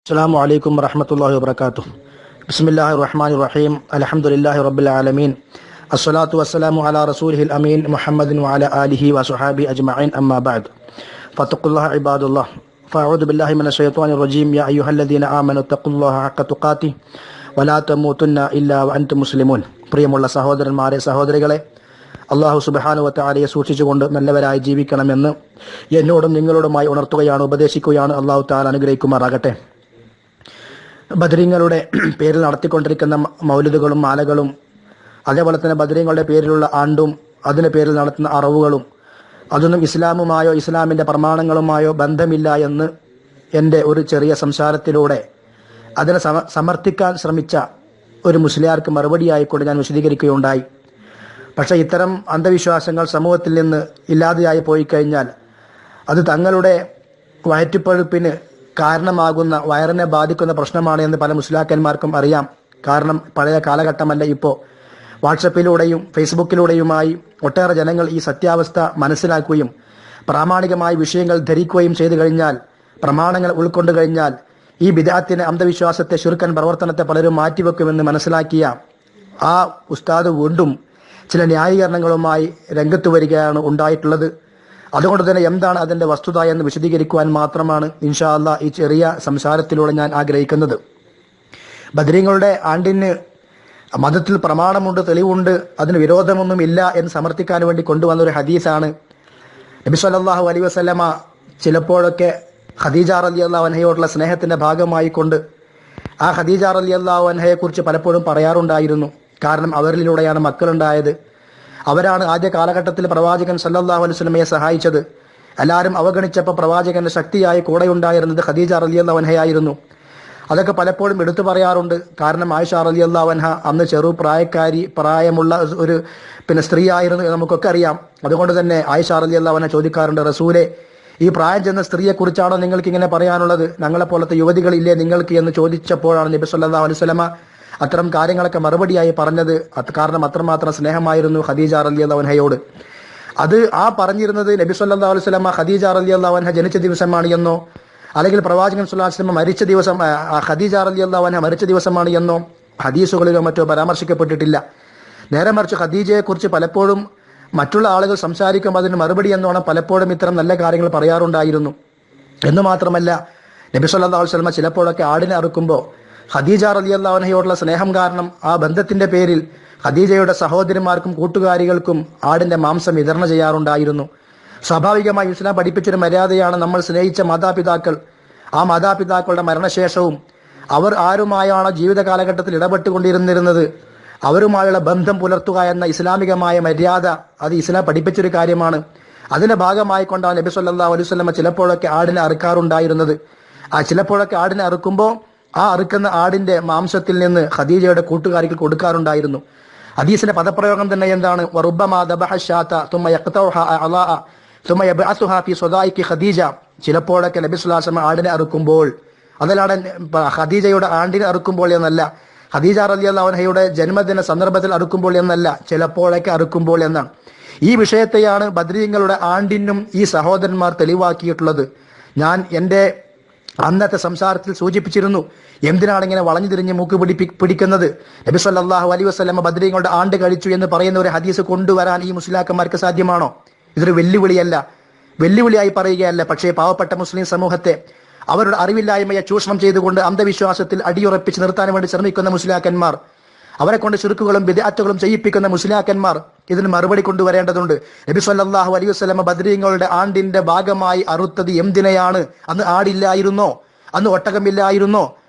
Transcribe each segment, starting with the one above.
السلام عليكم ورحمة الله وبركاته. بسم الله الرحمن الرحيم. الحمد لله رب العالمين. الصلاة والسلام على رسوله الأمين محمد وعلى آله وصحابه أجمعين. أما بعد فاتقوا الله عباد الله. فأعوذ بالله من الشيطان الرجيم. يا أيها الذين آمنوا اتقوا الله حق تقاته ولا تموتن إلا وأنتم مسلمون. പ്രിയമുള്ള സഹോദരന്മാരെ സഹോദരികളെ, അള്ളാഹു സുബ്ഹാനഹു വ തആലയെ സൂക്ഷിച്ചുകൊണ്ട് നല്ലവരായി ജീവിക്കണമെന്ന് എന്നോടും നിങ്ങളോടുമായി ഉണർത്തുകയാണ്, ഉപദേശിക്കുകയാണ്. അള്ളാഹു തആല അനുഗ്രഹിക്കുമാറാകട്ടെ. ബദരീങ്ങളുടെ പേരിൽ നടത്തിക്കൊണ്ടിരിക്കുന്ന മൗലിദുകളും മാലകളും, അതേപോലെ തന്നെ ബദരീങ്ങളുടെ പേരിലുള്ള ആണ്ടും അതിന് പേരിൽ നടത്തുന്ന അറവുകളും അതൊന്നും ഇസ്ലാമുമായോ ഇസ്ലാമിൻ്റെ പ്രമാണങ്ങളുമായോ ബന്ധമില്ല എന്ന് എൻ്റെ ഒരു ചെറിയ സംസാരത്തിലൂടെ അതിനെ സമർത്ഥിക്കാൻ ശ്രമിച്ച ഒരു മുസ്ലിയാർക്ക് മറുപടിയായിക്കൊണ്ട് ഞാൻ വിശദീകരിക്കുകയുണ്ടായി. പക്ഷേ ഇത്തരം അന്ധവിശ്വാസങ്ങൾ സമൂഹത്തിൽ നിന്ന് ഇല്ലാതെയായി പോയി കഴിഞ്ഞാൽ അത് തങ്ങളുടെ വയറ്റുപഴുപ്പിന് കാരണമാകുന്ന, വയറിനെ ബാധിക്കുന്ന പ്രശ്നമാണ് എന്ന് പല മുസ്ലിയാക്കന്മാർക്കും അറിയാം. കാരണം പഴയ കാലഘട്ടമല്ല ഇപ്പോൾ. വാട്സപ്പിലൂടെയും ഫേസ്ബുക്കിലൂടെയുമായി ഒട്ടേറെ ജനങ്ങൾ ഈ സത്യാവസ്ഥ മനസ്സിലാക്കുകയും പ്രാമാണികമായ വിഷയങ്ങൾ ധരിക്കുകയും ചെയ്തു കഴിഞ്ഞാൽ, പ്രമാണങ്ങൾ ഉൾക്കൊണ്ടു കഴിഞ്ഞാൽ ഈ ബിദ്അത്തിനെ, അന്ധവിശ്വാസത്തെ, ശിർക്കൻ പ്രവർത്തനത്തെ പലരും മാറ്റിവെക്കുമെന്ന് മനസ്സിലാക്കിയ ആ ഉസ്താദ് വീണ്ടും ചില ന്യായീകരണങ്ങളുമായി രംഗത്ത് വരികയാണ് ഉണ്ടായിട്ടുള്ളത്. അതുകൊണ്ട് തന്നെ എന്താണ് അതിൻ്റെ വസ്തുത എന്ന് വിശദീകരിക്കുവാൻ മാത്രമാണ് ഇൻഷാ അല്ലാഹ് ഈ ചെറിയ സംസാരത്തിലൂടെ ഞാൻ ആഗ്രഹിക്കുന്നത്. ബദരീങ്ങളുടെ ആണ്ടിന് മതത്തിൽ പ്രമാണമുണ്ട്, തെളിവുണ്ട്, അതിന് വിരോധമൊന്നുമില്ല എന്ന് സമർത്ഥിക്കാൻ വേണ്ടി കൊണ്ടുവന്ന ഒരു ഹദീസാണ്. നബി സല്ലല്ലാഹു അലൈഹി വസല്ലമ ചിലപ്പോഴൊക്കെ ഖദീജ റളിയല്ലാഹു അൻഹയോടുള്ള സ്നേഹത്തിന്റെ ഭാഗമായി കൊണ്ട് ആ ഖദീജ റളിയല്ലാഹു അൻഹയെ കുറിച്ച് പലപ്പോഴും പറയാറുണ്ടായിരുന്നു. കാരണം അവരിലൂടെയാണ് മക്കളുണ്ടായത്. അവരാണ് ആദ്യ കാലഘട്ടത്തിൽ പ്രവാചകൻ സല്ലല്ലാഹു അലൈഹി വസല്ലമയെ സഹായിച്ചത്. എല്ലാവരും അവഗണിച്ചപ്പോൾ പ്രവാചകന്റെ ശക്തിയായി കൂടെയുണ്ടായിരുന്നത് ഖദീജ റളിയല്ലാഹു അൻഹയായിരുന്നു. അതൊക്കെ പലപ്പോഴും എടുത്തു പറയാറുണ്ട്. കാരണം ആയിഷ റളിയല്ലാഹു അൻഹ അന്ന് പ്രായമുള്ള ഒരു സ്ത്രീ ആയിരുന്നു എന്ന് നമുക്കൊക്കെ അറിയാം. അതുകൊണ്ട് തന്നെ ആയിഷ റളിയല്ലാഹു അൻഹ ചോദിക്കാറുണ്ട്, റസൂലെ, ഈ പ്രായം ചെന്ന സ്ത്രീയെ കുറിച്ചാണോ നിങ്ങൾക്ക് ഇങ്ങനെ പറയാനുള്ളത്? ഞങ്ങളെപ്പോലത്തെ യുവതികളില്ലേ നിങ്ങൾക്ക് എന്ന് ചോദിച്ചപ്പോഴാണ് നബി സല്ലല്ലാഹു അലൈഹി വസല്ലമ അത്തരം കാര്യങ്ങളൊക്കെ മറുപടിയായി പറഞ്ഞത്. കാരണം അത്രമാത്രം സ്നേഹമായിരുന്നു ഖദീജ റളിയല്ലാഹു അൻഹയോട്. അത് പറഞ്ഞിരുന്നത് നബി സല്ലല്ലാഹു അലൈഹി വസല്ലമ ഖദീജ റളിയല്ലാഹു അൻഹ ജനിച്ച ദിവസമാണ് എന്നോ, അല്ലെങ്കിൽ പ്രവാചകൻ സല്ലല്ലാഹു അലൈഹി വസല്ലമ മരിച്ച ദിവസം ഖദീജ റളിയല്ലാഹു അൻഹ മരിച്ച ദിവസമാണ് എന്നോ ഹദീസുകളിലോ മറ്റോ പരാമർശിക്കപ്പെട്ടിട്ടില്ല. നേരെ മറിച്ച് ഖദീജയെ കുറിച്ച് പലപ്പോഴും മറ്റുള്ള ആളുകൾ സംസാരിക്കുമ്പോൾ അതിന് മറുപടി എന്നോണം പലപ്പോഴും ഇത്തരം നല്ല കാര്യങ്ങൾ പറയാറുണ്ടായിരുന്നു. എന്ന് മാത്രമല്ല, നബി സല്ലല്ലാഹു അലൈഹി വസല്ലമ ചിലപ്പോഴൊക്കെ ആടിനെ അറുക്കുമ്പോൾ ഖദീജ റളിയല്ലാഹു അൻഹയോടുള്ള സ്നേഹം കാരണം ആ ബന്ധത്തിന്റെ പേരിൽ ഖദീജയുടെ സഹോദരിമാർക്കും കൂട്ടുകാരികൾക്കും ആടിന്റെ മാംസം വിതരണം ചെയ്യാറുണ്ടായിരുന്നു. സ്വാഭാവികമായി ഇസ്ലാം പഠിപ്പിച്ചൊരു മര്യാദയാണ്, നമ്മൾ സ്നേഹിച്ച മാതാപിതാക്കൾ, ആ മാതാപിതാക്കളുടെ മരണശേഷവും അവർ ആരുമായാണോ ജീവിത കാലഘട്ടത്തിൽ ഇടപെട്ടുകൊണ്ടിരുന്നിരുന്നത് അവരുമായുള്ള ബന്ധം പുലർത്തുക എന്ന ഇസ്ലാമികമായ മര്യാദ, അത് ഇസ്ലാം പഠിപ്പിച്ചൊരു കാര്യമാണ്. അതിന്റെ ഭാഗമായി കൊണ്ടാണ് നബി സല്ലല്ലാഹു അലൈഹി വസല്ലമ ചിലപ്പോഴൊക്കെ ആടിനെ അറുക്കാറുണ്ടായിരുന്നത്. ചിലപ്പോഴൊക്കെ ആടിനെ അറുക്കുമ്പോൾ ആ അറുക്കുന്ന ആടിന്റെ മാംസത്തിൽ നിന്ന് ഖദീജയുടെ കൂട്ടുകാരിക്ക് കൊടുക്കാറുണ്ടായിരുന്നു. ഹദീസിന്റെ പദപ്രയോഗം തന്നെ എന്താണ്? വറുബ്ബമാ ദബഹ ശാത തുമ്മ യഖ്തഉഹാ അളാഅ തുമ്മ യബ്അസുഹാ ഫീ സ്വദായിഖി ഖദീജ. ചിലപ്പോഴൊക്കെ നബി സല്ലല്ലാഹു അലൈഹി വസല്ലം ആടിനെ അറുക്കുമ്പോൾ, അതിലാണ് ഖദീജയുടെ ആണ്ടിനെ അറുക്കുമ്പോൾ എന്നല്ല, ഖദീജ റളിയല്ലാഹു അൻഹയുടെ ജന്മദിന സന്ദർഭത്തിൽ അറുക്കുമ്പോൾ എന്നല്ല, ചിലപ്പോഴൊക്കെ അറുക്കുമ്പോൾ എന്നാണ്. ഈ വിഷയത്തെയാണ് ബദരീങ്ങളുടെ ആണ്ടിനും ഈ സഹോദരന്മാർ തെളിവാക്കിയിട്ടുള്ളത്. ഞാൻ എൻ്റെ അന്നത്തെ സംസാരത്തിൽ സൂചിപ്പിച്ചിരുന്നു, എന്തിനാണ് ഇങ്ങനെ വളഞ്ഞു തിരിഞ്ഞ് മൂക്ക് പിടിക്കുന്നത്? നബി സല്ലല്ലാഹു അലൈഹി വസല്ലമ ബദരീങ്ങളുടെ ആണ്ട് കഴിച്ചു എന്ന് പറയുന്ന ഒരു ഹദീസ് കൊണ്ടുവരാൻ ഈ മുസ്ലിയാക്കന്മാർക്ക് സാധ്യമാണോ? ഇതൊരു വെല്ലുവിളിയല്ല, വെല്ലുവിളിയായി പറയുകയല്ല. പക്ഷേ പാവപ്പെട്ട മുസ്ലിം സമൂഹത്തെ അവരുടെ അറിവില്ലായ്മയെ ചൂഷണം ചെയ്തുകൊണ്ട് അന്ധവിശ്വാസത്തിൽ അടിയുറപ്പിച്ച് നിർത്താൻ വേണ്ടി ശ്രമിക്കുന്ന മുസ്ലിയാക്കന്മാർ, അവരെ കൊണ്ട് ശിർക്കുകളും ബിദ്അത്തുകളും ചെയ്യിപ്പിക്കുന്ന മുസ്ലിയാക്കന്മാർ ഇതിന് മറുപടി കൊണ്ടുവരേണ്ടതുണ്ട്. നബി സല്ലല്ലാഹു അലൈഹി വസല്ലമ ബദരീങ്ങളുടെ ആണ്ടിന്റെ ഭാഗമായി അറുത്തത് എന്തിനെയാണ്? അന്ന് ആടില്ലായിരുന്നോ? അന്ന് ഒട്ടകമില്ലായിരുന്നോ?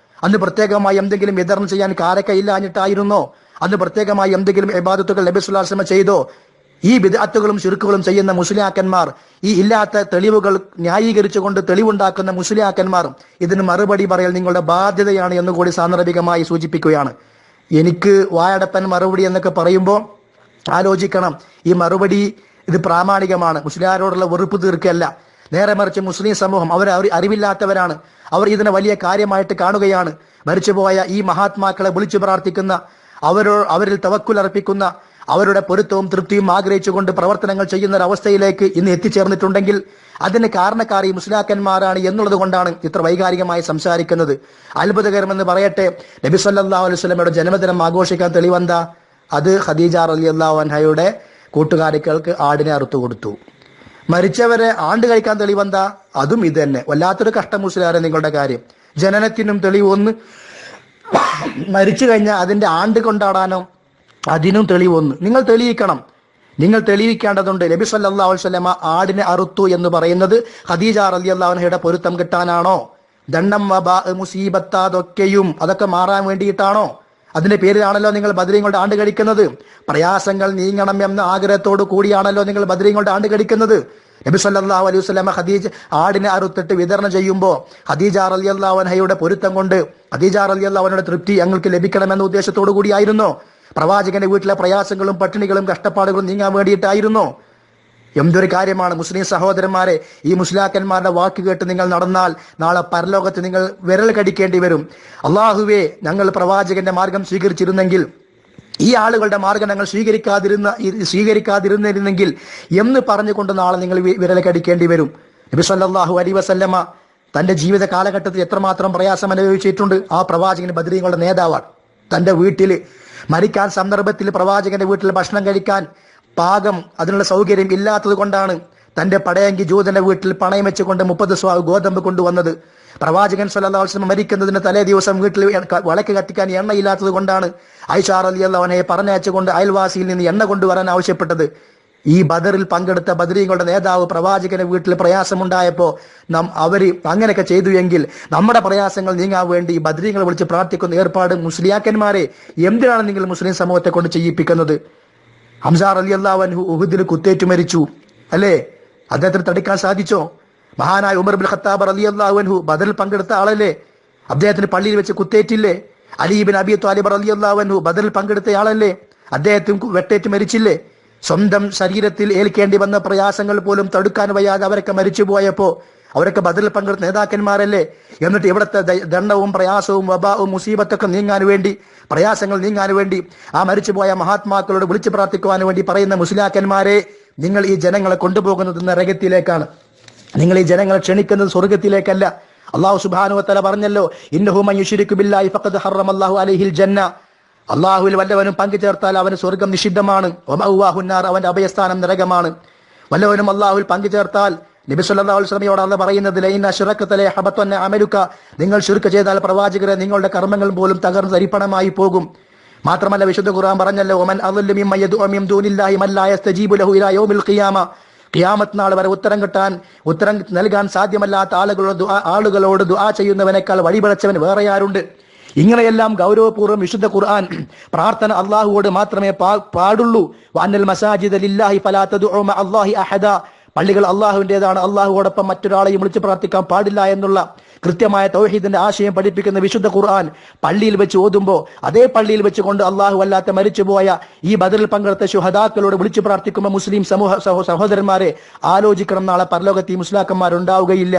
അന്ന് പ്രത്യേകമായി എന്തെങ്കിലും വിതരണം ചെയ്യാൻ കാരക്കയില്ലാഞ്ഞിട്ടായിരുന്നോ? അന്ന് പ്രത്യേകമായി എന്തെങ്കിലും ഇബാദത്തുകൾ നബി സല്ലല്ലാഹു അലൈഹി വസല്ലമ ചെയ്തോ? ഈ ബിദ്അത്തുകളും ശിർക്കുകളും ചെയ്യുന്ന മുസ്ലിയാക്കന്മാർ, ഈ ഇല്ലാത്ത തെളിവുകൾ ന്യായീകരിച്ചുകൊണ്ട് തെളിവുണ്ടാക്കുന്ന മുസ്ലിയാക്കന്മാർ, ഇതിന് മറുപടി പറയൽ നിങ്ങളുടെ ബാധ്യതയാണ് എന്നുകൂടി സാന്ദർഭികമായി സൂചിപ്പിക്കുകയാണ്. എനിക്ക് വായടപ്പൻ മറുപടി എന്നൊക്കെ പറയുമ്പോൾ ആലോചിക്കണം, ഈ മറുപടി ഇത് പ്രാമാണികമാണ്, മുസ്ലിയാരോടുള്ള വെറുപ്പ് തീർക്കല്ല. നേരെ മറിച്ച് മുസ്ലിം സമൂഹം അവർ അറിവില്ലാത്തവരാണ്, അവർ ഇതിനെ വലിയ കാര്യമായിട്ട് കാണുകയാണ്. മരിച്ചുപോയ ഈ മഹാത്മാക്കളെ വിളിച്ചു പ്രാർത്ഥിക്കുന്ന, അവരിൽ തവക്കുൽ അർപ്പിക്കുന്ന, അവരുടെ പൊരുത്തവും തൃപ്തിയും ആഗ്രഹിച്ചുകൊണ്ട് പ്രവർത്തനങ്ങൾ ചെയ്യുന്ന ഒരു അവസ്ഥയിലേക്ക് ഇന്ന് എത്തിച്ചേർന്നിട്ടുണ്ടെങ്കിൽ അതിന് കാരണക്കാർ ഈ മുസ്ലിയാക്കന്മാരാണ് എന്നുള്ളത് കൊണ്ടാണ് ഇത്ര വൈകാരികമായി സംസാരിക്കുന്നത്. അത്ഭുതകരമെന്ന് പറയട്ടെ, നബി സല്ലല്ലാഹു അലൈഹി വസല്ലമയുടെ ജന്മദിനം ആഘോഷിക്കാൻ തെളിവെന്താ? അത് ഖദീജ റളിയല്ലാഹു അൻഹയുടെ കൂട്ടുകാരികൾക്ക് ആടിനെ അറുത്തു കൊടുത്തു. മരിച്ചവരെ ആണ്ട് കഴിക്കാൻ തെളിവെന്താ? അതും ഇത് തന്നെ. വല്ലാത്തൊരു കഷ്ടം മുസ്ലിയാരെ നിങ്ങളുടെ കാര്യം. ജനനത്തിനും തെളിവ് ഒന്ന്, മരിച്ചു കഴിഞ്ഞാൽ അതിന്റെ ആണ്ട് കൊണ്ടാടാനോ അതിനും തെളിവൊന്ന്. നിങ്ങൾ തെളിയിക്കണം, നിങ്ങൾ തെളിയിക്കേണ്ടതുണ്ട്. നബി സല്ലല്ലാഹു അലൈഹി വസല്ലമ ആടിനെ അറുത്തു എന്ന് പറയുന്നത് ഖദീജ റളിയല്ലാഹു അൻഹയുടെ പൊരുത്തം കിട്ടാനാണോ? ദണ്ണം വബാ മുസീബത്ത് അതൊക്കെ മാറാൻ വേണ്ടിയിട്ടാണോ? അതിന്റെ പേരിലാണല്ലോ നിങ്ങൾ ബദരീങ്ങളുടെ ആണ്ട് കഴിക്കുന്നത്. പ്രയാസങ്ങൾ നീങ്ങണം എന്ന ആഗ്രഹത്തോടു കൂടിയാണല്ലോ നിങ്ങൾ ബദരീങ്ങളുടെ ആണ്ട് കഴിക്കുന്നത്. നബി സല്ലല്ലാഹു അലൈഹി വസല്ലമ ഖദീജ ആടിനെ അറുത്തിട്ട് വിതരണം ചെയ്യുമ്പോൾ ഖദീജ റളിയല്ലാഹു അൻഹയുടെ പൊരുത്തം കൊണ്ട്, ഖദീജ റളിയല്ലാഹു അൻഹയുടെ തൃപ്തി ഞങ്ങൾക്ക് ലഭിക്കണമെന്ന ഉദ്ദേശത്തോടു കൂടിയായിരുന്നോ? പ്രവാചകന്റെ വീട്ടിലെ പ്രയാസങ്ങളും പട്ടിണികളും കഷ്ടപ്പാടുകളും നീങ്ങാൻ വേണ്ടിയിട്ടായിരുന്നോ? എന്തൊരു കാര്യമാണ് മുസ്ലിം സഹോദരന്മാരെ. ഈ മുസ്ലിയാക്കന്മാരുടെ വാക്ക് കേട്ട് നിങ്ങൾ നടന്നാൽ നാളെ പരലോകത്ത് നിങ്ങൾ വിരൽ കടിക്കേണ്ടി വരും. അള്ളാഹുവേ, ഞങ്ങൾ പ്രവാചകന്റെ മാർഗം സ്വീകരിച്ചിരുന്നെങ്കിൽ, ഈ ആളുകളുടെ മാർഗം ഞങ്ങൾ സ്വീകരിക്കാതിരുന്നിരുന്നെങ്കിൽ എന്ന് പറഞ്ഞുകൊണ്ട് നാളെ നിങ്ങൾ വിരൽ കടിക്കേണ്ടി വരും. നബി സല്ലല്ലാഹു അലൈഹി വസല്ലമ തന്റെ ജീവിത കാലഘട്ടത്തിൽ എത്രമാത്രം പ്രയാസം അനുഭവിച്ചിട്ടുണ്ട്. ആ പ്രവാചകൻ ബദരീങ്ങളുടെ നേതാവാണ്. തന്റെ വീട്ടിൽ മരിക്കാൻ സന്ദർഭത്തിൽ പ്രവാചകന്റെ വീട്ടിൽ ഭക്ഷണം കഴിക്കാൻ പാകം അതിനുള്ള സൗകര്യം ഇല്ലാത്തത് കൊണ്ടാണ് തന്റെ പടയങ്കി ജൂതന്റെ വീട്ടിൽ പണയം വെച്ചുകൊണ്ട് 30 സ്വാ ഗോതമ്പ് കൊണ്ടുവന്നത്. പ്രവാചകൻ സല്ലല്ലാഹു അലൈഹി വസല്ലം മരിക്കുന്നതിന് തലേ ദിവസം വീട്ടിൽ വിളക്ക് കത്തിക്കാൻ എണ്ണയില്ലാത്തത് കൊണ്ടാണ് ആയിഷ റളിയല്ലാഹു അൻഹയെ പറഞ്ഞയച്ചുകൊണ്ട് അയൽവാസിയിൽ നിന്ന് എണ്ണ കൊണ്ടുവരാൻ ആവശ്യപ്പെട്ടത്. ഈ ബദറിൽ പങ്കെടുത്ത ബദരീങ്ങളുടെ നേതാവ് പ്രവാചകന്റെ വീട്ടിൽ പ്രയാസമുണ്ടായപ്പോ അവര് അങ്ങനെയൊക്കെ ചെയ്തു എങ്കിൽ നമ്മുടെ പ്രയാസങ്ങൾ നീങ്ങാൻ വേണ്ടി ബദരീങ്ങളെ വിളിച്ച് പ്രാർത്ഥിക്കുന്ന ഏർപ്പാട് മുസ്ലിയാക്കന്മാരെ എന്തിനാണ് നിങ്ങൾ മുസ്ലിം സമൂഹത്തെ കൊണ്ട് ചെയ്യിപ്പിക്കുന്നത്? ഹംസ റളിയല്ലാഹു അൻഹു ഉഹുദിൽ കുത്തേറ്റു മരിച്ചു, അല്ലേ? അദ്ദേഹത്തിന് തടുക്കാൻ സാധിച്ചോ? മഹാനായ ഉമർ ഇബ്നുൽ ഖത്താബ് റളിയല്ലാഹു അൻഹു ബദറിൽ പങ്കെടുത്ത ആളല്ലേ? അദ്ദേഹത്തിന് പള്ളിയിൽ വെച്ച് കുത്തേറ്റില്ലേ? അലി ഇബ്നു അബി ത്വാലിബ് റളിയല്ലാഹു അൻഹു ബദറിൽ പങ്കെടുത്ത ആളല്ലേ? അദ്ദേഹത്തിന് വെട്ടേറ്റ് മരിച്ചില്ലേ? സ്വന്തം ശരീരത്തിൽ ഏൽക്കേണ്ടി വന്ന പ്രയാസങ്ങൾ പോലും തടുക്കാൻ വയ്യാതെ അവരൊക്കെ മരിച്ചു പോയപ്പോ അവരൊക്കെ ബദറിൽ പങ്കെടുത്ത നേതാക്കന്മാരല്ലേ? എന്നിട്ട് ഇവിടുത്തെ ദണ്ഡവും പ്രയാസവും വബാവും മുസീബത്തൊക്കെ നീങ്ങാൻ വേണ്ടി, പ്രയാസങ്ങൾ നീങ്ങാൻ വേണ്ടി ആ മരിച്ചുപോയ മഹാത്മാക്കളോട് വിളിച്ചു പ്രാർത്ഥിക്കുവാൻ വേണ്ടി പറയുന്ന മുസ്ലിയാക്കന്മാരെ, നിങ്ങൾ ഈ ജനങ്ങളെ കൊണ്ടുപോകുന്നത് നരകത്തിലേക്കാണ്. നിങ്ങൾ ഈ ജനങ്ങളെ ക്ഷണിക്കുന്നത് സ്വർഗത്തിലേക്കല്ല. അല്ലാഹു സുബ്ഹാനഹു വ തആല പറഞ്ഞല്ലോ, ഇന്നഹു മൻ യുശ്രികു ബില്ലാഹി ഫഖദ് ഹറമല്ലാഹു അലൈഹിൽ ജന്ന. അള്ളാഹുവിൽ വല്ലവനും പങ്കു ചേർത്താൽ അവന് സ്വർഗം നിഷിദ്ധമാണ്. വമഅവാഹുന്നാർ, അവന്റെ അഭയസ്ഥാനം നരകമാണ്. വല്ലവനും അള്ളാഹുവിൽ പങ്കു ചേർത്താൽ, നബി സല്ലല്ലാഹു അലൈഹി വസല്ലമയോട് അല്ലാഹു പറയുന്നത്, ലൈൻ അശ്റകത ലയഹബതന്ന അമലുക, നിങ്ങൾ ശിർക്ക് ചെയ്താൽ പ്രവാചകരെ നിങ്ങളുടെ കർമ്മങ്ങൾ പോലും തകർന്ന് തരിപ്പണമായി പോകും. മാത്രമല്ല വിശുദ്ധ ഖുർആൻ പറഞ്ഞല്ലോ, വമൻ അളല്ലു മിമ്മൻ യദ്ഉ മിൻ ദൂനില്ലാഹി മൻ ലാ യസ്തജീബു ലഹു ഇലാ യൗമിൽ ഖിയാമ. ഖിയാമത്ത് നാൾ വരെ ഉത്തരം നൽകാൻ സാധ്യമല്ലാത്ത ആളുകളോട് ദുആ ചെയ്യുന്നവനേക്കാൾ വഴിപിഴച്ചവൻ വേറെ ആരുണ്ട്? ഇങ്ങനെയെല്ലാം ഗൗരവപൂർവ്വം വിശുദ്ധ ഖുർആൻ പ്രാർത്ഥന അള്ളാഹുവോട് മാത്രമേ പാടുള്ളൂ. വഅന്നൽ മസാജിദ ലില്ലാഹി ഫലാ തദ്ഉ മഅ അല്ലാഹി അഹദ. പള്ളികൾ അള്ളാഹുവിൻ്റെതാണ്, അള്ളാഹുവോടൊപ്പം മറ്റൊരാളെയും വിളിച്ച് പ്രാർത്ഥിക്കാൻ പാടില്ല എന്നുള്ള കൃത്യമായ തൗഹീദിന്റെ ആശയം പഠിപ്പിക്കുന്ന വിശുദ്ധ ഖുർആൻ പള്ളിയിൽ വെച്ച് ഓതുമ്പോൾ അതേ പള്ളിയിൽ വെച്ചുകൊണ്ട് അള്ളാഹു അല്ലാത്ത മരിച്ചുപോയ ഈ ബദറിൽ പങ്കെടുത്ത ശുഹദാക്കളോട് വിളിച്ചു പ്രാർത്ഥിക്കുമ്പോൾ മുസ്ലിം സഹോദരന്മാരെ ആലോചിക്കണം, നാളെ പരലോകത്ത് ഈ മുസ്ലിയാക്കന്മാരുണ്ടാവുകയില്ല.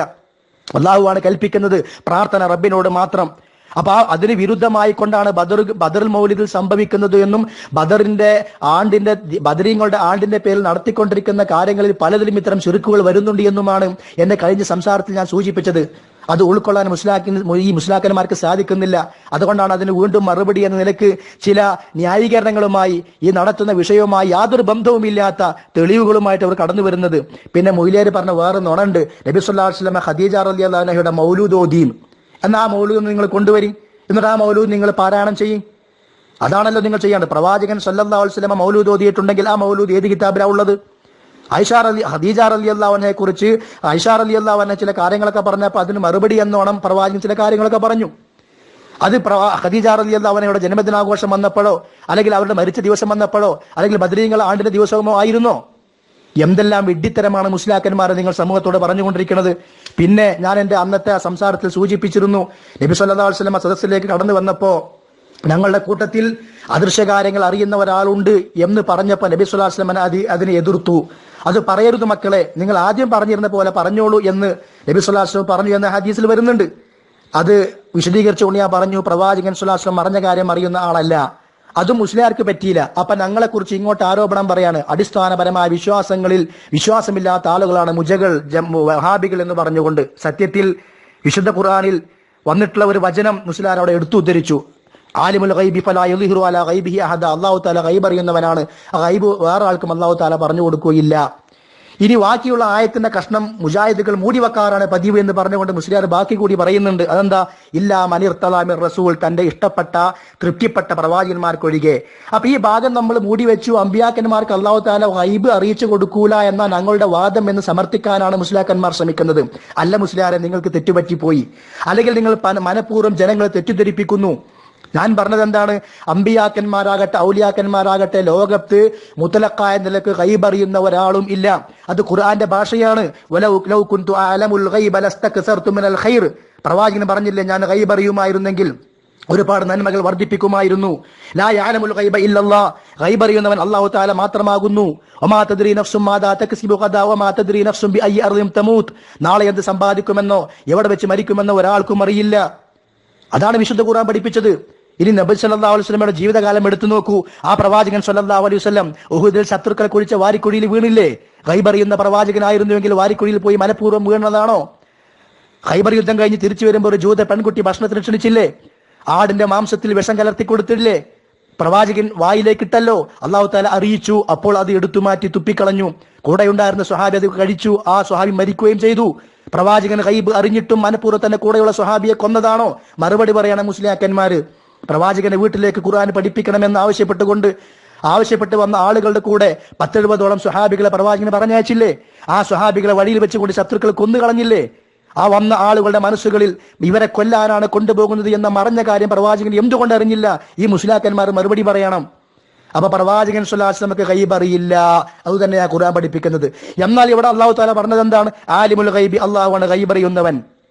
അള്ളാഹുവാണ് കൽപ്പിക്കുന്നത് പ്രാർത്ഥന റബ്ബിനോട് മാത്രം. അപ്പൊ അതിന് വിരുദ്ധമായി കൊണ്ടാണ് ബദറുൽ മൗലിദിൽ സംഭവിക്കുന്നത് എന്നും ബദരീങ്ങളുടെ ആണ്ടിന്റെ പേരിൽ നടത്തിക്കൊണ്ടിരിക്കുന്ന കാര്യങ്ങളിൽ പലതിലും ഇത്തരം ശിർക്കുകൾ വരുന്നുണ്ട് എന്നുമാണ് എന്റെ കഴിഞ്ഞ സംസാരത്തിൽ ഞാൻ സൂചിപ്പിച്ചത്. അത് ഉൾക്കൊള്ളാൻ ഈ മുസ്ലിയാക്കന്മാർക്ക് സാധിക്കുന്നില്ല. അതുകൊണ്ടാണ് അതിന് വീണ്ടും മറുപടി എന്ന നിലക്ക് ചില ന്യായീകരണങ്ങളുമായി ഈ നടത്തുന്ന വിഷയവുമായി യാതൊരു ബന്ധവുമില്ലാത്ത തെളിവുകളുമായിട്ട് അവർ കടന്നു വരുന്നത്. പിന്നെ മൊയ്ലിയാർ പറഞ്ഞ വേറെ നുണണ്ട്. നബി സല്ലല്ലാഹു അലൈഹി വസല്ലം ഖദീജ റളിയല്ലാഹു അൻഹയുടെ മൗലൂദ് ഓദീൻ. എന്നാൽ ആ മൗലൂദ് നിങ്ങൾ കൊണ്ടുവരി, എന്നിട്ട് ആ മൗലൂദ് നിങ്ങൾ പാരായണം ചെയ്യും. അതാണല്ലോ നിങ്ങൾ ചെയ്യേണ്ടത്. പ്രവാചകൻ സല്ലല്ലാഹു അലൈഹി വസല്ലം മൗലൂദ് ഓതിയിട്ടുണ്ടെങ്കിൽ ആ മൗലൂദ് ഏത് കിതാബിലാണ് ഉള്ളത്? ഖദീജ റളിയല്ലാഹു അൻഹയെ കുറിച്ച് ആയിഷ റളിയല്ലാഹു അൻഹ ചില കാര്യങ്ങളൊക്കെ പറഞ്ഞപ്പോൾ അതിന് മറുപടി എന്നോണം പ്രവാചകൻ ചില കാര്യങ്ങളൊക്കെ പറഞ്ഞു. അത് ഖദീജ റളിയല്ലാഹു അൻഹയുടെ ജന്മദിനാഘോഷം വന്നപ്പോഴോ അല്ലെങ്കിൽ അവരുടെ മരിച്ച ദിവസം വന്നപ്പോഴോ അല്ലെങ്കിൽ ബദരീങ്ങൾ ആണ്ടിന്റെ ദിവസമോ ആയിരുന്നോ? എന്തെല്ലാം വിഡ്ഢിത്തരമാണ് മുസ്ലിയാക്കന്മാരെ നിങ്ങൾ സമൂഹത്തോട് പറഞ്ഞുകൊണ്ടിരിക്കുന്നത്. പിന്നെ ഞാൻ എന്റെ അന്നത്തെ സംസാരത്തിൽ സൂചിപ്പിച്ചിരുന്നു, നബി സല്ലല്ലാഹു അലൈഹി വസല്ലം സദസ്സിലേക്ക് കടന്നു വന്നപ്പോ ഞങ്ങളുടെ കൂട്ടത്തിൽ അദൃശ്യകാര്യങ്ങൾ അറിയുന്ന ഒരാളുണ്ട് എന്ന് പറഞ്ഞപ്പോൾ നബി സല്ലല്ലാഹു അലൈഹി വസല്ലം അതിനെ എതിർത്തു. അത് പറയരുത് മക്കളെ, നിങ്ങൾ ആദ്യം പറഞ്ഞിരുന്ന പോലെ പറഞ്ഞോളൂ എന്ന് നബി സല്ലല്ലാഹു അലൈഹി വസല്ലം പറഞ്ഞു എന്ന ഹദീസിൽ വരുന്നുണ്ട്. അത് വിശദീകരിച്ചുകൊണ്ട് ഞാൻ പറഞ്ഞു, പ്രവാചകൻ സല്ലല്ലാഹു അലൈഹി വസല്ലം പറഞ്ഞ കാര്യം അറിയുന്ന ആളല്ല. അതും മുസ്ലിയാർക്ക് പറ്റിയില്ല. അപ്പൊ ഞങ്ങളെ കുറിച്ച് ഇങ്ങോട്ട് ആരോപണം പറയാണ്, അടിസ്ഥാനപരമായ വിശ്വാസങ്ങളിൽ വിശ്വാസമില്ലാത്ത ആളുകളാണ് മുജകൾ, വഹാബികൾ എന്ന് പറഞ്ഞുകൊണ്ട്. സത്യത്തിൽ വിശുദ്ധ ഖുർആനിൽ വന്നിട്ടുള്ള ഒരു വചനം മുസ്ലിയാർ അവിടെ എടുത്തു ഉദ്ധരിച്ചു. ആലിമുൽ ഗൈബി ഫലാ യുദ്ഹിറു അലാ ഗൈബിഹി അഹദ. അല്ലാഹു തആല ഗൈബ് അറിയുന്നവനാണ്, ആ ഗൈബ് വേറെ ആൾക്കും അല്ലാഹു തആല പറഞ്ഞു കൊടുക്കുകയില്ല. ഇനി ബാക്കിയുള്ള ആയത്തിന്റെ കഷ്ണം മുജാഹിദുകൾ മൂടിവെക്കാറാണ് പതിവ് എന്ന് പറഞ്ഞുകൊണ്ട് മുസ്ലിയാർ ബാക്കി കൂടി പറയുന്നുണ്ട്. അതെന്താ? ഇല്ലാ മനിർത്തലാമിർ റസൂൽ, തന്റെ ഇഷ്ടപ്പെട്ട തൃപ്തിപ്പെട്ട പ്രവാചകന്മാർക്കൊഴികെ. അപ്പൊ ഈ ഭാഗം നമ്മൾ മൂടിവെച്ചു, അമ്പിയാക്കന്മാർക്ക് അല്ലാഹു തആല ഗൈബ് അറിയിച്ചു കൊടുക്കൂല എന്ന ഞങ്ങളുടെ വാദം എന്ന് സമർത്ഥിക്കാനാണ് മുസ്ലിയാക്കന്മാർ ശ്രമിക്കുന്നത്. അല്ല മുസ്ലിയാരെ, നിങ്ങൾക്ക് തെറ്റുപറ്റിപ്പോയി, അല്ലെങ്കിൽ നിങ്ങൾ മനഃപൂർവ്വം ജനങ്ങളെ തെറ്റിദ്ധരിപ്പിക്കുന്നു. ഞാൻ പറഞ്ഞത് എന്താണ്? അമ്പിയാക്കന്മാരാകട്ടെ ഔലിയാക്കന്മാരാകട്ടെ ലോകത്ത് മുത്തലക്കായ നിലക്ക് ഗൈബ് അറിയുന്ന ഒരാളും ഇല്ല. അത് ഖുർആന്റെ ഭാഷയാണ്. വലൗ കുന്തു അഅലമുൽ ഗൈബ ലസ്തക്സർതു മിനൽ ഖൈർ. പ്രവാചകൻ പറഞ്ഞില്ലേ, ഞാൻ ഗൈബ് അറിയുമായിരുന്നെങ്കിൽ ഒരുപാട് നന്മകൾ വർദ്ധിപ്പിക്കുമായിരുന്നു. ലാ യഅലമുൽ ഗൈബ ഇല്ലല്ലാഹ്, ഗൈബ് അറിയുന്നവൻ അല്ലാഹു തആല മാത്രമാകുന്നു. വമാ തദ്രി നഫ്സും മാദാ തക്സിബു ഗദാ വമാ തദ്രി നഫ്സും ബിഅയ്യി അർദിൻ തമൂത്ത്. നാളെ എന്ത് സമ്പാദിക്കുമെന്നോ എവിടെ വെച്ച് മരിക്കുമെന്നോ ഒരാൾക്കും അറിയില്ല. അതാണ് വിശുദ്ധ ഖുർആൻ പഠിപ്പിച്ചത്. ഇനി നബി സല്ലല്ലാഹു അലൈഹി വസല്ലമയുടെ ജീവിതകാലം എടുത്തു നോക്കൂ. ആ പ്രവാചകൻ സല്ലല്ലാഹു അലൈഹി വസല്ലം ഉഹുദിൽ ശത്രുക്കളെ കുഴിച്ച വാരിക്കുഴിയിൽ വീണില്ലേ? ഖൈബർ എന്ന പ്രവാചകനായിരുന്നുവെങ്കിൽ വാരിക്കുഴിയിൽ പോയി മനഃപൂർവ്വം വീണതാണോ? ഖൈബർ യുദ്ധം കഴിഞ്ഞ് തിരിച്ചു വരുമ്പോൾ ഒരു ജൂത പെൺകുട്ടി ഭക്ഷണത്തിന് ക്ഷണിച്ചില്ലേ? ആടിന്റെ മാംസത്തിൽ വിഷം കലർത്തി കൊടുത്തില്ലേ? പ്രവാചകൻ വായിലേക്ക് ഇട്ടല്ലോ, അല്ലാഹു തആല അറിയിച്ചു. അപ്പോൾ അത് എടുത്തു മാറ്റി തുപ്പിക്കളഞ്ഞു. കൂടെയുണ്ടായിരുന്ന സ്വഹാബി അത് കഴിച്ചു. ആ സ്വഹാബി മരിക്കുകയും ചെയ്തു. പ്രവാചകൻ ഗൈബ് അറിഞ്ഞിട്ടും മനഃപൂർവ്വം തന്നെ കൂടെയുള്ള സ്വഹാബിയെ കൊന്നതാണോ? മറുപടി പറയണം മുസ്ലിയാക്കന്മാര്. പ്രവാചകനെ വീട്ടിലേക്ക് ഖുർആൻ പഠിപ്പിക്കണമെന്ന് ആവശ്യപ്പെട്ട് വന്ന ആളുകളുടെ കൂടെ 10-70ഓളം സ്വഹാബികളെ പ്രവാചകന് പറഞ്ഞയച്ചില്ലേ? ആ സ്വഹാബികളെ വഴിയിൽ വെച്ചുകൊണ്ട് ശത്രുക്കൾ കൊന്നുകളഞ്ഞില്ലേ? ആ വന്ന ആളുകളുടെ മനസ്സുകളിൽ ഇവരെ കൊല്ലാനാണ് കൊണ്ടുപോകുന്നത് എന്ന മറഞ്ഞ കാര്യം പ്രവാചകൻ എന്തുകൊണ്ട് അറിഞ്ഞില്ല? ഈ മുസ്ലിയാക്കന്മാർ മറുപടി പറയണം. അപ്പൊ പ്രവാചകൻ സ്വല്ലല്ലാഹു അലൈഹി വസല്ലമക്ക് ഗൈബ് അറിയില്ല, അത് തന്നെയാ ഖുർആൻ പഠിപ്പിക്കുന്നത്. എന്നാൽ ഇവിടെ അല്ലാഹു തആല പറഞ്ഞത് എന്താണ്? ആലിമുൽ ഗൈബി, അല്ലാഹുവാണ് ഗൈബ് അറിയുന്നവൻ.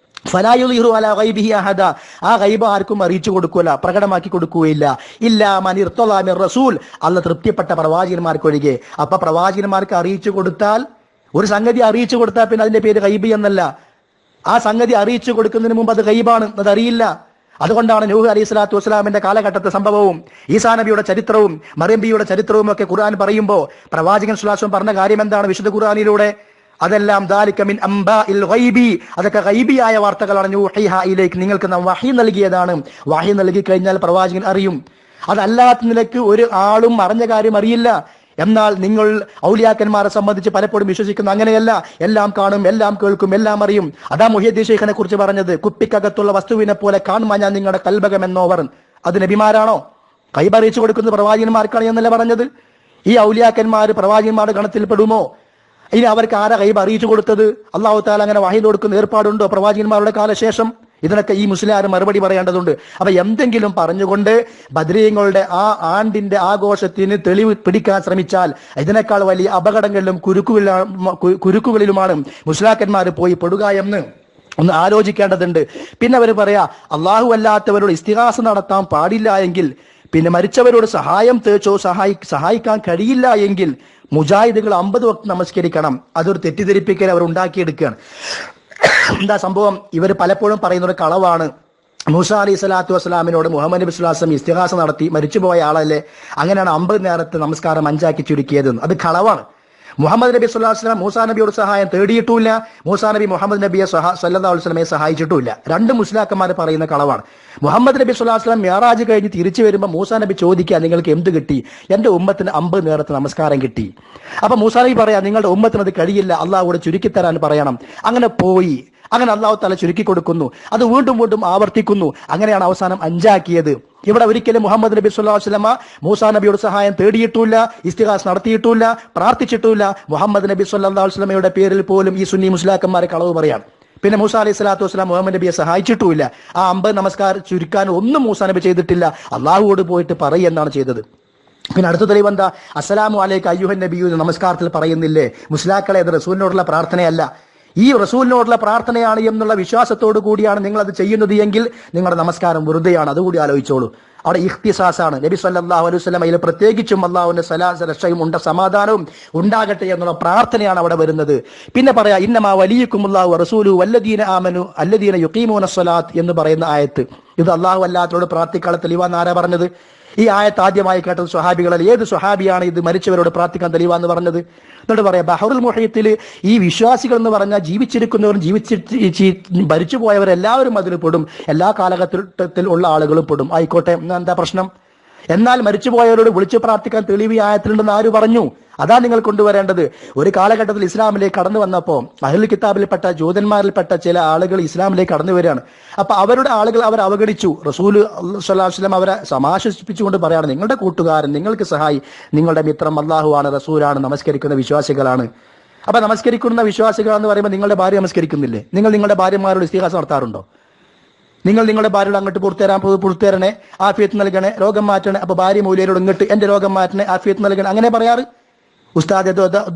ഫലാ യുദ്ഹിറു അലാ ഗൈബിഹി അഹദ, ആ ഗൈബ് ആർക്കും അറിയിച്ചു കൊടുക്കൂല, പ്രകടമാക്കി കൊടുക്കുകയില്ല. ഇല്ലാ മൻ ഇർത്തളാ മിർ റസൂൽ, അല്ല തൃപ്തിപ്പെട്ട പ്രവാചകന്മാർക്കൊഴികെ. അപ്പൊ പ്രവാചകന്മാർക്ക് അറിയിച്ചു കൊടുത്താൽ, ഒരു സംഗതി അറിയിച്ചു കൊടുത്താൽ പിന്നെ അതിന്റെ പേര് ഗൈബ് എന്നല്ല. ആ സംഗതി അറിയിച്ചു കൊടുക്കുന്നതിന് മുമ്പ് അത് ഗൈബാണ്, അതറിയില്ല. അതുകൊണ്ടാണ് നൂഹ് അലൈഹി സ്വലാത്തു വസ്സലാമിന്റെ കാലഘട്ടത്തെ സംഭവവും ഈസാ നബിയുടെ ചരിത്രവും മറിയം ബിയുടെ ചരിത്രവും ഒക്കെ ഖുർആൻ പറയുമ്പോൾ പ്രവാചകൻ സ്വല്ലല്ലാഹു അലൈഹി വസല്ലം പറഞ്ഞ കാര്യം എന്താണ്? വിശുദ്ധ ഖുർആനിലൂടെ അതെല്ലാം ദാലിക മിൻ അംബാഇൽ ഗൈബി, അതൊക്കെ ഗൈബിയായ വാർത്തകളാണ്. യൂഹിഹാ ഇലൈക്, നിങ്ങൾക്ക് നാം വഹി നൽകിയതാണ്. വഹി നൽകി കഴിഞ്ഞാൽ പ്രവാചകൻ അറിയും. അതല്ലാത്ത നിലയ്ക്ക് ഒരു ആളും അറിഞ്ഞ കാര്യം അറിയില്ല. എന്നാൽ നിങ്ങൾ ഔലിയാക്കന്മാരെ സംബന്ധിച്ച് പലപ്പോഴും വിശ്വസിക്കുന്നു അങ്ങനെയല്ല, എല്ലാം കാണും, എല്ലാം കേൾക്കും, എല്ലാം അറിയും. അതാ മുഹ്യിദ്ദീൻ ശൈഖിനെ കുറിച്ച് പറഞ്ഞത്, കുപ്പിക്കകത്തുള്ള വസ്തുവിനെ പോലെ കാണുമാ ഞാൻ നിങ്ങളുടെ കൽബകമെന്നോവർ. അത് നബിമാരാണോ? ഗൈബ് അറിയിച്ചു കൊടുക്കുന്നത് പ്രവാചകന്മാർക്കാണ് എന്നല്ല പറഞ്ഞത്. ഈ ഔലിയാക്കന്മാർ പ്രവാചകന്മാരുടെ ഗണത്തിൽ പെടുമോ? ഇനി അവർക്ക് ആരാ ഗൈബ് അറിയിച്ചു കൊടുത്തത്? അല്ലാഹു തആല അങ്ങനെ വഹി കൊടുക്കുന്ന ഏർപ്പാടുണ്ടോ പ്രവാചകന്മാരുടെ കാലശേഷം? ഇതിനൊക്കെ ഈ മുസ്ലിയാർ മറുപടി പറയേണ്ടതുണ്ട്. അപ്പൊ എന്തെങ്കിലും പറഞ്ഞുകൊണ്ട് ബദ്രീങ്ങളുടെ ആ ആണ്ടിന്റെ ആഘോഷത്തിന് തെളിവ് പിടിക്കാൻ ശ്രമിച്ചാൽ ഇതിനേക്കാൾ വലിയ അപകടങ്ങളിലും കുരുക്കുകളിലുമാണ് മുസ്ലിയാക്കന്മാർ പോയി പെടുക എന്ന് ഒന്ന് ആലോചിക്കേണ്ടതുണ്ട്. പിന്നെ അവർ പറയാ, അള്ളാഹു അല്ലാത്തവരോട് ഇസ്തിഗാസ നടത്താൻ പാടില്ല എങ്കിൽ, പിന്നെ മരിച്ചവരോട് സഹായം തേച്ചോ സഹായിക്കാൻ കഴിയില്ല എങ്കിൽ മുജാഹിദുകൾ 50 വക്ത് നമസ്കരിക്കണം. അതൊരു തെറ്റിദ്ധരിപ്പിക്കൽ അവർ ഉണ്ടാക്കിയെടുക്കുകയാണ്. എന്താ സംഭവം? ഇവർ പലപ്പോഴും പറയുന്ന ഒരു കളവാണ്. മൂസാ അലൈഹി സ്വലാത്തു വസ്സലാമിനോട് മുഹമ്മദ് നബി സ്വല്ലല്ലാഹു അലൈഹി വസല്ലം ഇസ്തിഗാസ നടത്തി മരിച്ചുപോയ ആളല്ലേ, അങ്ങനെയാണ് 50 നേരത്തെ നമസ്കാരം 5 ആക്കി ചുരുക്കിയത്. അത് കളവാണ്. മുഹമ്മദ് നബി സ്വല്ലല്ലാഹു അലൈഹി വസല്ലം മൂസാ നബിയോട് സഹായം തേടിയിട്ടുമില്ല, മൂസാ നബി മുഹമ്മദ് നബിയെ സ്വല്ലല്ലാഹു അലൈഹി വസല്ലമയെ സഹായിച്ചിട്ടുമില്ല. രണ്ട് മുസ്ലിയാക്കന്മാർ പറയുന്ന കളവാണ്. മുഹമ്മദ് നബി സ്വല്ലല്ലാഹു അലൈഹി വസല്ലം മിഅ്റാജ് കഴിഞ്ഞ് തിരിച്ചു വരുമ്പോൾ മൂസാ നബി ചോദിക്കുക, നിങ്ങൾക്ക് എന്ത് കിട്ടി? എന്റെ ഉമ്മത്തിന് 50 നേരത്തെ നമസ്കാരം കിട്ടി. അപ്പൊ മൂസാ നബി പറയാ, നിങ്ങളുടെ ഉമ്മത്തിന് അത് കഴിയില്ല, അള്ളാഹുവോട് ചുരുക്കിത്തരാൻ പറയണം. അങ്ങനെ പോയി, അങ്ങനെ അള്ളാഹു തആല ചുരുക്കി കൊടുക്കുന്നു. അത് വീണ്ടും വീണ്ടും ആവർത്തിക്കുന്നു. അങ്ങനെയാണ് അവസാനം 5 ആക്കിയത്. ഇവിടെ ഒരിക്കലും മുഹമ്മദ് നബി സ്വല്ലല്ലാഹു അലൈഹി വസല്ലമ മൂസാ നബിയുടെ സഹായം തേടിയിട്ടുമില്ല, ഇസ്തിഗാസ് നടത്തിയിട്ടുമില്ല, പ്രാർത്ഥിച്ചിട്ടുമില്ല. മുഹമ്മദ് നബി സ്വല്ലല്ലാഹു അലൈഹി വസല്ലമയുടെ പേരിൽ പോലും ഈ സുന്നി മുസ്ലിയാക്കന്മാരെ കളവ് പറയാം. പിന്നെ മൂസാ അലൈഹി സ്വലാത്തു വസ്സലാം മുഹമ്മദ് നബിയെ സഹായിച്ചിട്ടുമില്ല. ആ 50 നമസ്കാരം ചുരുക്കാൻ ഒന്നും മൂസാ നബി ചെയ്തിട്ടില്ല. അള്ളാഹുവോട് പോയിട്ട് പറയുന്നതാണ് ചെയ്തത്. പിന്നെ അടുത്ത തെളിവ് എന്താ? അസ്സലാമു അലൈക അയ്യുഹൻ നബിയു നമസ്കാരത്തിൽ പറയുന്നില്ലേ? മുസ്ലിയാക്കളെ അത് റസൂലിനോടുള്ള പ്രാർത്ഥനയല്ല, ഈ റസൂലിനോടുള്ള പ്രാർത്ഥനയാണ് എന്നുള്ള വിശ്വാസത്തോടു കൂടിയാണ് നിങ്ങൾ അത് ചെയ്യുന്നത് എങ്കിൽ നിങ്ങളുടെ നമസ്കാരം വെറുതെയാണ്. അതുകൂടി ആലോചിച്ചോളൂ. അവിടെ ഇഖ്തിസാസാണ്. നബി സല്ലല്ലാഹു അലൈഹി വസല്ലം അതിൽ പ്രത്യേകിച്ചും അല്ലാഹുവിന്റെ സലാത്ത് രക്ഷയും സമാധാനവും ഉണ്ടാകട്ടെ എന്നുള്ള പ്രാർത്ഥനയാണ് അവിടെ വരുന്നത്. പിന്നെ പറയാ ഇന്നമാ വലിയക്കുമുല്ലാഹു വറസൂലുഹു വല്ലദീന ആമനു അല്ലദീന യുഖീമൂന സ്വലാത്ത് എന്ന് പറയുന്ന ആയത്ത്. ഇത് അല്ലാഹു അല്ലാത്തവരോട് പ്രാർത്ഥിക്കാനുള്ള തെളിവാന്ന് ആരാ പറഞ്ഞത്? ഈ ആയത്ത് ആദ്യമായി കേട്ടത് സ്വഹാബികളിൽ ഏത് സ്വഹാബിയാണ് ഇത് മരിച്ചവരോട് പ്രാർത്ഥിക്കാൻ തെളിവാന്ന് പറഞ്ഞത്? എന്നിട്ട് പറയാം ബഹറുൽ മുഹീത്തിൽ ഈ വിശ്വാസികൾ എന്ന് പറഞ്ഞാൽ ജീവിച്ചിരിക്കുന്നവരും ഭരിച്ചു പോയവരെല്ലാവരും അതിൽ പെടും, എല്ലാ കാലഘട്ടത്തിൽ ഉള്ള ആളുകളും പെടും. ആയിക്കോട്ടെ, എന്താ പ്രശ്നം? എന്നാൽ മരിച്ചുപോയവരോട് വിളിച്ചു പ്രാർത്ഥിക്കാൻ തെളിവ് ആയത്തിലുണ്ടെന്ന് ആര് പറഞ്ഞു? അതാ നിങ്ങൾ കൊണ്ടുവരേണ്ടത്. ഒരു കാലഘട്ടത്തിൽ ഇസ്ലാമിലേക്ക് കടന്നു വന്നപ്പോൾ അഹ്ലുൽ കിതാബിൽപ്പെട്ട ജൂതന്മാരിൽപ്പെട്ട ചില ആളുകൾ ഇസ്ലാമിലേക്ക് കടന്നു വരികയാണ്. അപ്പൊ അവരുടെ ആളുകൾ അവർ അവഗണിച്ചു. റസൂൽ സ്വല്ലല്ലാഹു അലൈഹി വസല്ലം അവരെ സമാശ്വസിപ്പിച്ചുകൊണ്ട് പറയാണ്, നിങ്ങളുടെ കൂട്ടുകാരൻ, നിങ്ങൾക്ക് സഹായി, നിങ്ങളുടെ മിത്രം അല്ലാഹുവാണ്, റസൂലാണ്, നമസ്കരിക്കുന്ന വിശ്വാസികളാണ്. അപ്പൊ നമസ്കരിക്കുന്ന വിശ്വാസികളെന്ന് പറയുമ്പോൾ നിങ്ങളുടെ ഭാര്യ നമസ്കരിക്കുന്നില്ലേ? നിങ്ങൾ നിങ്ങളുടെ ഭാര്യമാരോട് ഇസ്തിഹാസ നടത്താറുണ്ടോ? നിങ്ങൾ നിങ്ങളുടെ ഭാര്യയോട് അങ്ങോട്ട് പുറത്തേരണേ, ആഫിയത്ത് നൽകണേ, രോഗം മാറ്റണേ. അപ്പൊ ഭാര്യ മൂലയോട് ഇങ്ങോട്ട് എന്റെ രോഗം മാറ്റണേ, ആഫിയത്ത് നൽകണേ, അങ്ങനെ പറയാറ്? ഉസ്താദ്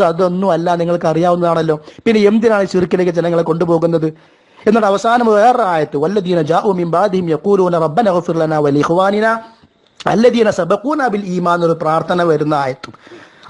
അതൊന്നും അല്ല, നിങ്ങൾക്ക് അറിയാവുന്നതാണല്ലോ. പിന്നെ എന്തിനാണ് ശിർക്കിലേക്ക് ജനങ്ങളെ കൊണ്ടുപോകുന്നത്? എന്നിട്ട് അവസാനം വേറെ ആയത്ത് വല്ലദീന ജാഉ മിൻ ബാദിഹിം യഖൂലൂന റബ്ബന ഇഗ്ഫിർ ലനാ വലിഖ്വാനിനാ അല്ലദീന സബഖൂനാ ബിൽ ഈമാൻ എന്നൊരു പ്രാർത്ഥന വരുന്ന ആയത്തും.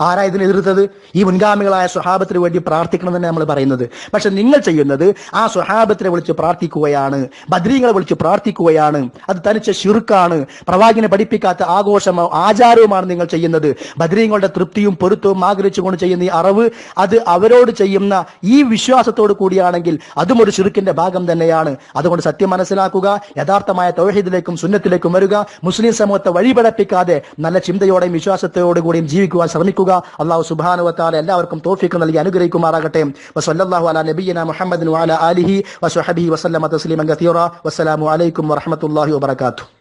ആരാ ഇതിന് എതിർത്തത്? ഈ മുൻഗാമികളായ സ്വഹാബത്തിന് വേണ്ടി പ്രാർത്ഥിക്കണം തന്നെ നമ്മൾ പറയുന്നത്. പക്ഷെ നിങ്ങൾ ചെയ്യുന്നത് ആ സ്വഹാബത്തിനെ വിളിച്ച് പ്രാർത്ഥിക്കുകയാണ്, ബദ്രീങ്ങളെ വിളിച്ച് പ്രാർത്ഥിക്കുകയാണ്. അത് തനിച്ച ശിർക്കാണ്, പ്രവാചകനെ പഠിപ്പിക്കാത്ത ആഘോഷമോ ആചാരവുമാണ് നിങ്ങൾ ചെയ്യുന്നത്. ബദ്രീങ്ങളുടെ തൃപ്തിയും പൊരുത്തവും ആഗ്രഹിച്ചുകൊണ്ട് ചെയ്യുന്ന ഈ അറിവ് അത് അവരോട് ചെയ്യുന്ന ഈ വിശ്വാസത്തോട് കൂടിയാണെങ്കിൽ അതും ഒരു ശിർക്കിന്റെ ഭാഗം തന്നെയാണ്. അതുകൊണ്ട് സത്യം മനസ്സിലാക്കുക, യഥാർത്ഥമായ തൗഹീദിലേക്കും സുന്നത്തിലേക്കും വരിക, മുസ്ലിം സമൂഹത്തെ വഴിപടപ്പിക്കാതെ നല്ല ചിന്തയോടെയും വിശ്വാസത്തോടു കൂടിയും ജീവിക്കുവാൻ ശ്രമിക്കുക. അല്ലാഹു സുബ്ഹാനഹു വ തആല എല്ലാവർക്കും തൗഫീഖ് നൽകി അനുഗ്രഹിക്കുമാറാകട്ടെ. വസല്ലല്ലാഹു അലാ നബിയിന മുഹമ്മദിൻ വഅലാ ആലിഹി വസഹബിഹി വസല്ലമ തസ്ലീമൻ കസീറ. വസ്സലാമു അലൈക്കും വറഹ്മത്തുള്ളാഹി വബറകാതുഹു.